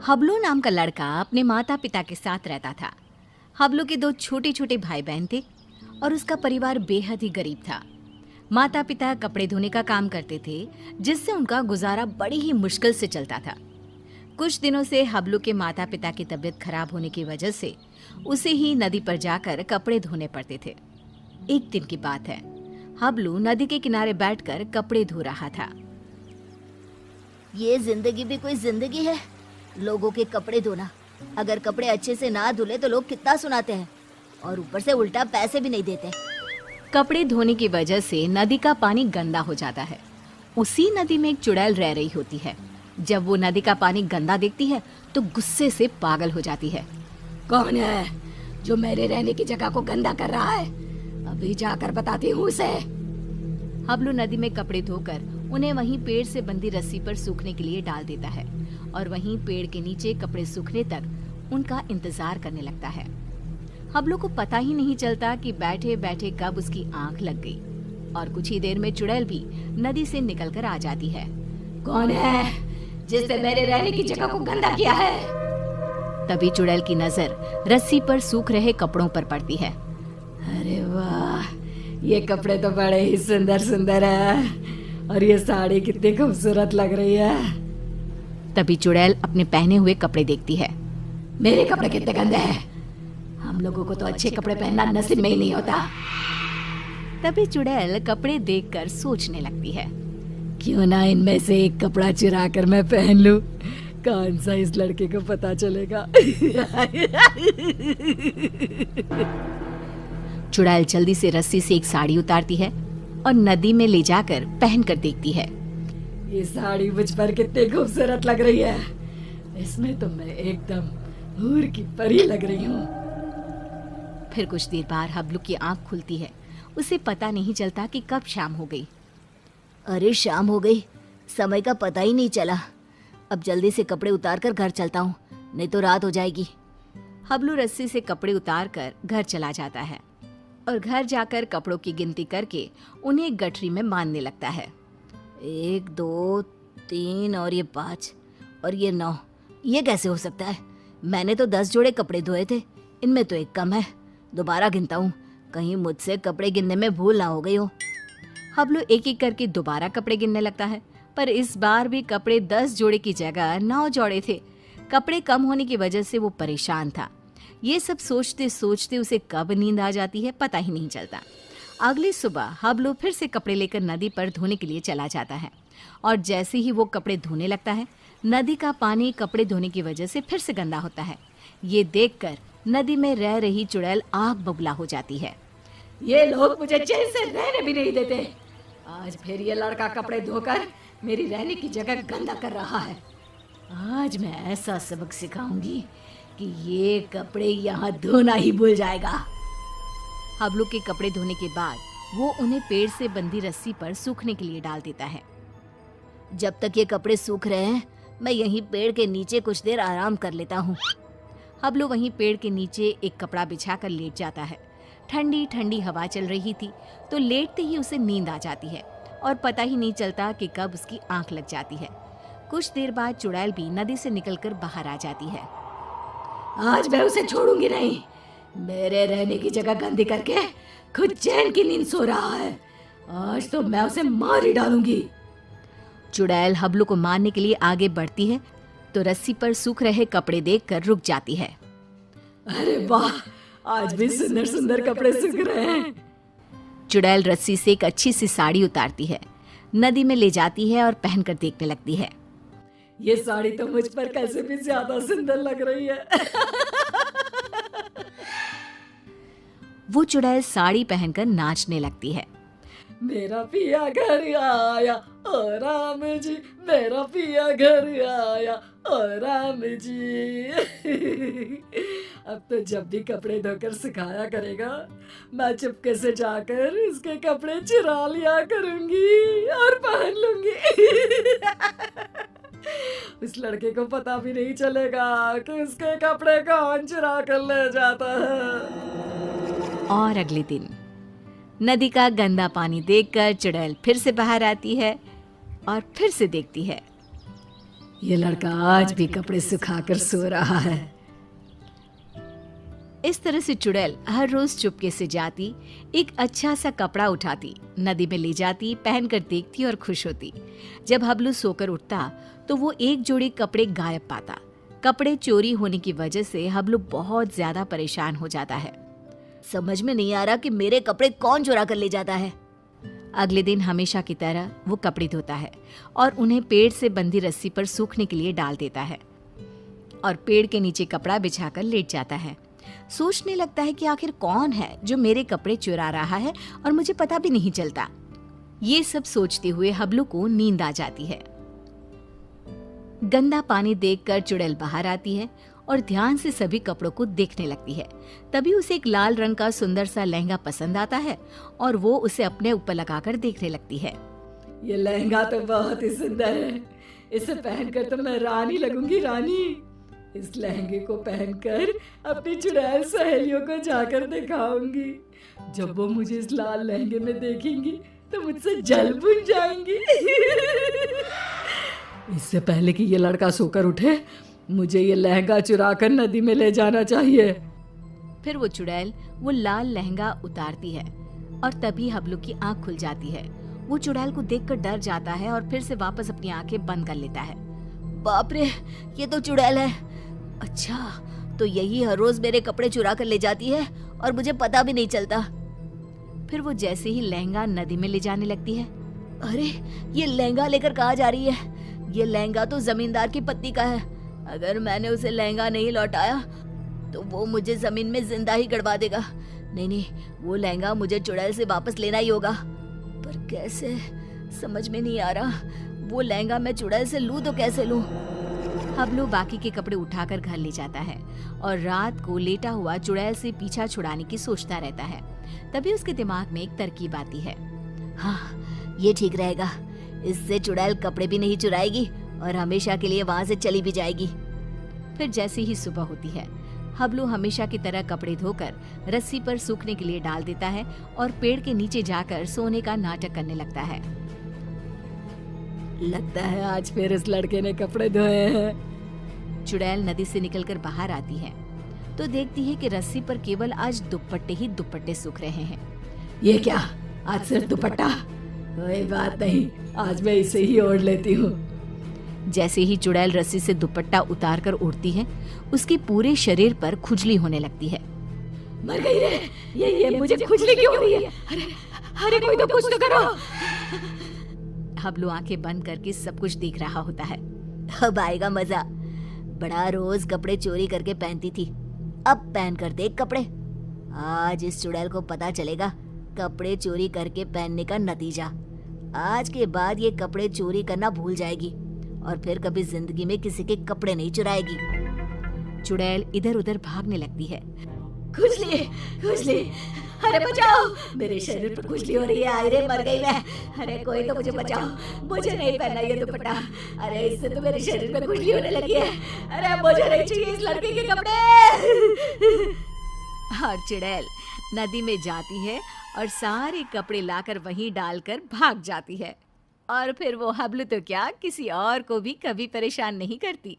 हबलू नाम का लड़का अपने माता पिता के साथ रहता था। हबलू के दो छोटे छोटे भाई बहन थे और उसका परिवार बेहद ही गरीब था। माता पिता कपड़े धोने का काम करते थे, जिससे उनका गुजारा बड़ी ही मुश्किल से चलता था। कुछ दिनों से हबलू के माता पिता की तबीयत खराब होने की वजह से उसे ही नदी पर जाकर कपड़े धोने पड़ते थे। एक दिन की बात है, हबलू नदी के किनारे बैठकर कपड़े धो रहा था। ये जिंदगी भी कोई जिंदगी है, लोगों के कपड़े धोना। अगर कपड़े अच्छे से ना धुले तो लोग कितना सुनाते हैं और ऊपर से उल्टा पैसे भी नहीं देते। कपड़े धोने की वजह से नदी का पानी गंदा हो जाता है। उसी नदी में एक चुड़ैल रह रही होती है। जब वो नदी का पानी गंदा देखती है तो गुस्से से पागल हो जाती है। कौन है जो मेरे रहने की जगह को गंदा कर रहा है? अभी जाकर बताती हूँ उसे। हबलू नदी में कपड़े धोकर उन्हें वहीं पेड़ से बंधी रस्सी पर सूखने के लिए डाल देता है और वहीं पेड़ के नीचे कपड़े सूखने तक उनका इंतजार करने लगता है। हबलू को पता ही नहीं चलता कि बैठे बैठे कब उसकी आंख लग गई और कुछ ही देर में चुड़ैल भी नदी से निकलकर आ जाती है। कौन है जिसने मेरे रहने की जगह को गंदा किया है? तभी चुड़ैल की नजर रस्सी पर सूख रहे कपड़ों पर पड़ती है। अरे वाह, ये कपड़े तो बड़े ही सुंदर सुंदर है और ये साड़ी कितनी खूबसूरत लग रही है। तभी चुड़ैल अपने पहने हुए कपड़े देखती है। मेरे कपड़े कितने गंदे हैं, हम लोगों को तो अच्छे कपड़े पहनना नसीब में ही नहीं होता। तभी चुड़ैल कपड़े देखकर सोचने लगती है, क्यों ना इनमें से एक कपड़ा चुरा कर मैं पहन लूं, कौन सा इस लड़के को पता चलेगा। चुड़ैल जल्दी से रस्सी से एक साड़ी उतारती है और नदी में ले जाकर पहन कर देखती है। ये साड़ी मुझ पर कितनी खूबसूरत लग रही है, इसमें तो मैं एकदम हूर की परी लग रही हूँ। फिर कुछ देर बाद हबलू की आंख खुलती है। उसे पता नहीं चलता कि कब शाम हो गई। अरे शाम हो गई, समय का पता ही नहीं चला। अब जल्दी से कपड़े उतार कर घर चलता हूँ, नहीं तो रात हो जाएगी। हबलू रस्सी से कपड़े उतार कर घर चला जाता है और घर जाकर कपड़ों की गिनती करके उन्हें एक गठरी में बांधने लगता है। 1 2 3 और ये 5 और ये 9, ये कैसे हो सकता है? मैंने तो 10 जोड़े कपड़े धोए थे, इनमें तो एक कम है। दोबारा गिनता हूँ, कहीं मुझसे कपड़े गिनने में भूल ना हो गई हो। हबलू एक एक करके दोबारा कपड़े गिनने लगता है, पर इस बार भी कपड़े 10 जोड़े की जगह 9 जोड़े थे। कपड़े कम होने की वजह से वो परेशान था। ये सब सोचते सोचते उसे कब नींद आ जाती है पता ही नहीं चलता। अगली सुबह हबलू फिर से कपड़े लेकर नदी पर धोने के लिए चला जाता है और जैसे ही वो कपड़े धोने लगता है, नदी का पानी कपड़े धोने की वजह से फिर से गंदा होता है। ये देखकर नदी में रह रही चुड़ैल आग बबूला हो जाती है। ये लोग मुझे चैन से रहने भी नहीं देते। आज फिर ये लड़का कपड़े धोकर मेरी रहने की जगह गंदा कर रहा है। आज मैं ऐसा सबक सिखाऊंगी कि ये कपड़े यहाँ धोना ही भूल जाएगा। हबलू के कपड़े धोने के बाद वो उन्हें पेड़ से बंधी रस्सी पर सूखने के लिए डाल देता है। जब तक ये कपड़े सूख रहे हैं, मैं यहीं पेड़ के नीचे कुछ देर आराम कर लेता हूँ। हबलू वहीं पेड़ के नीचे एक कपड़ा बिछाकर लेट जाता है। ठंडी ठंडी हवा चल रही थी तो लेटते ही उसे नींद आ जाती है और पता ही नहीं चलता कि कब उसकी आंख लग जाती है। कुछ देर बाद चुड़ैल भी नदी से निकलकर बाहर आ जाती है। आज मैं उसे छोड़ूंगी नहीं, मेरे रहने की जगह गंदी करके खुद चैन की नींद सो रहा है। आज तो मैं उसे मार ही डालूंगी। चुड़ैल हबलू को मारने के लिए आगे बढ़ती है तो रस्सी पर सूख रहे कपड़े देखकर रुक जाती है। अरे वाह, आज भी सुंदर सुंदर कपड़े सूख रहे हैं। चुड़ैल रस्सी से एक अच्छी सी साड़ी उतारती है, नदी में ले जाती है और पहनकर देखने लगती है। ये साड़ी तो मुझ पर कैसे भी ज्यादा सुंदर लग रही है। वो चुड़ैल साड़ी पहनकर नाचने लगती है। मेरा पिया घर आया ओ राम जी, मेरा पिया घर आया ओ राम जी। अब तो जब भी कपड़े धोकर सुखाया करेगा, मैं चुपके से जाकर उसके कपड़े चुरा लिया करूंगी और पहन लूंगी। उस लड़के को पता भी नहीं चलेगा कि उसके कपड़े कौन चुरा कर ले जाता है। और अगले दिन नदी का गंदा पानी देखकर चुड़ैल फिर से बाहर आती है और फिर से देखती है। ये लड़का आज भी कपड़े सुखाकर सो रहा है। इस तरह से चुड़ैल हर रोज चुपके से जाती, एक अच्छा सा कपड़ा उठाती, नदी में ले जाती, पहनकर देखती और खुश होती। जब हबलू सोकर उठता तो वो एक जोड़ी कपड़े गायब पाता। कपड़े चोरी होने की वजह से हबलू बहुत ज्यादा परेशान हो जाता है। समझ में नहीं आ रहा कि मेरे कपड़े कौन चुरा कर ले जाता है। अगले दिन हमेशा की तरह वो कपड़े धोता है और उन्हें पेड़ से बंधी रस्सी पर सूखने के लिए डाल देता है और पेड़ के नीचे कपड़ा बिछाकर लेट जाता है। सोचने लगता है कि आखिर कौन है जो मेरे कपड़े चुरा रहा है और मुझे पता भी नहीं चलता। ये सब सोचते हुए हबलू को नींद आ जाती है। गंदा पानी देखकर चुड़ैल बाहर आती है और ध्यान से सभी कपड़ों को देखने लगती है। तभी उसे एक लाल रंग का सुंदर सा लहंगा पसंद आता है और वो उसे अपने ऊपर लगाकर देखने लगती है। ये लहंगा तो बहुत ही सुंदर है। इसे पहनकर तो मैं रानी लगूंगी, रानी। इस लहंगे को पहनकर अपनी चुड़ैल सहेलियों को जाकर दिखाऊंगी। जब वो मुझे इस लाल लहंगे में देखेंगी तो मुझसे जल बुझ जाएंगी। इससे पहले कि ये लड़का सोकर उठे, मुझे ये लहंगा चुराकर नदी में ले जाना चाहिए। फिर वो चुड़ैल वो लाल लहंगा उतारती है और तभी हबलू की आंख खुल जाती है। वो चुड़ैल को देखकर डर जाता है और फिर से वापस अपनी आंखें बंद कर लेता है। बाप रे, ये तो चुड़ैल है। अच्छा, तो यही हर रोज मेरे कपड़े चुरा कर ले जाती है और मुझे पता भी नहीं चलता। फिर वो जैसे ही लहंगा नदी में ले जाने लगती है, अरे ये लहंगा लेकर कहाँ जा रही है? ये लहंगा तो जमींदार की पत्नी का है। अगर मैंने उसे लहंगा नहीं लौटाया तो वो मुझे जमीन में जिंदा ही गड़वा देगा। नहीं, वो लहंगा मुझे चुड़ैल से वापस लेना ही होगा। पर कैसे, समझ में नहीं आ रहा। वो लहंगा मैं चुड़ैल से लूं तो कैसे लूं? हबलू बाकी के कपड़े उठाकर घर ले जाता है और रात को लेटा हुआ चुड़ैल से पीछा छुड़ाने की सोचता रहता है। तभी उसके दिमाग में एक तरकीब आती है। हाँ, ये ठीक रहेगा। इससे चुड़ैल कपड़े भी नहीं चुराएगी और हमेशा के लिए वहां से चली भी जाएगी। फिर जैसे ही सुबह होती है, हबलू हमेशा की तरह कपड़े धोकर रस्सी पर सूखने के लिए डाल देता है और पेड़ के नीचे जाकर सोने का नाटक करने लगता है। लगता है आज फिर इस लड़के ने कपड़े धोए हैं। चुड़ैल नदी से निकलकर बाहर आती है तो देखती है कि रस्सी पर केवल आज दुपट्टे ही दुपट्टे सूख रहे हैं। ये क्या, आज सिर्फ दुपट्टा? कोई बात नहीं, आज मैं इसे ही ओढ़ लेती हूँ। जैसे ही चुड़ैल रस्सी से दुपट्टा उतार कर उड़ती है, उसके पूरे शरीर पर खुजली होने लगती है। मर गई रे, ये मुझे खुजली क्यों हो रही है? अरे कोई तो कुछ तो करो। हबलू आंखें बंद करके सब कुछ देख रहा होता है। अब आएगा मजा। बड़ा रोज कपड़े चोरी करके पहनती थी, अब पहन कर देख कपड़े। आज इस चुड़ैल को पता चलेगा कपड़े चोरी करके पहनने का नतीजा। आज के बाद ये कपड़े चोरी करना भूल जाएगी और फिर कभी जिंदगी में किसी के कपड़े नहीं चुराएगी। चुड़ैल इधर उधर भागने लगती है। खुजली, खुजली, अरे बचाओ, मेरे शरीर पर खुजली हो रही है। अरे मर गई मैं। अरे कोई तो मुझे बचाओ, मुझे नहीं पहनना ये दुपट्टा। अरे इससे तो मेरे शरीर में खुजली होने लगी है। अरे मुझे नहीं चाहिए इस लड़के के कपड़े। और चुड़ैल नदी में जाती है और सारे कपड़े लाकर वहीं डालकर भाग जाती है। और फिर वो हबलू तो क्या, किसी और को भी कभी परेशान नहीं करती।